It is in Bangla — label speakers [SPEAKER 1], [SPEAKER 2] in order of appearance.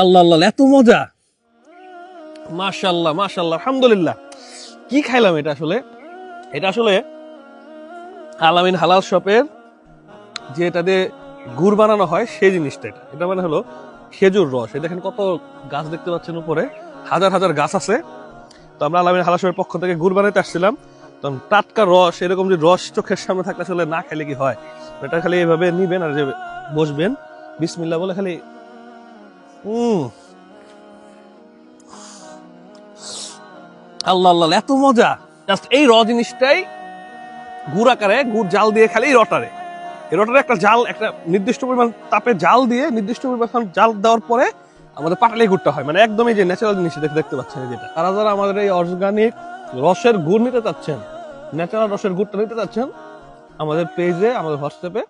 [SPEAKER 1] আল্লাহ আল্লাহ, এত মজা! মাশাআল্লাহ মাশাআল্লাহ, আলহামদুলিল্লাহ। কি খাইলাম এটা আসলে? এটা আসলে আলামিন হালাল শপের যে এটা দিয়ে গুড় বানানো হয় সেই জিনিসটা। এটা মানে হলো খেজুর রস। এই দেখেন কত গাছ দেখতে পাচ্ছেন উপরে, হাজার হাজার গাছ আছে। তো আমরা আলামিন হালাল শপের পক্ষ থেকে গুড় বানাইতে আসছিলাম। তখন টাটকা রস, এরকম যে রস চোখের সামনে থাকলে আসলে না খেলে কি হয়? এটা খালি এইভাবে নিবেন আর যে বসবেন, বিসমিল্লাহ বলে খালি আল্লাহ আল্লাহ, এত মজা! জাস্ট এই র জিনিসটাই গুড় আকারে, গুড় জাল দিয়ে খালি এই রটারে একটা জাল, একটা নির্দিষ্ট পরিমাণ তাপে জাল দিয়ে, নির্দিষ্ট পরিমাণ জাল দেওয়ার পরে আমাদের পাটালি গুড়টা হয়। মানে একদমই যে ন্যাচারাল জিনিস দেখতে পাচ্ছেন যেটা। তারা যারা আমাদের এই অর্গানিক রসের গুড় নিতে চাচ্ছেন, ন্যাচারাল রসের গুড়টা নিতে চাচ্ছেন, আমাদের পেজে, আমাদের হোয়াটসঅ্যাপে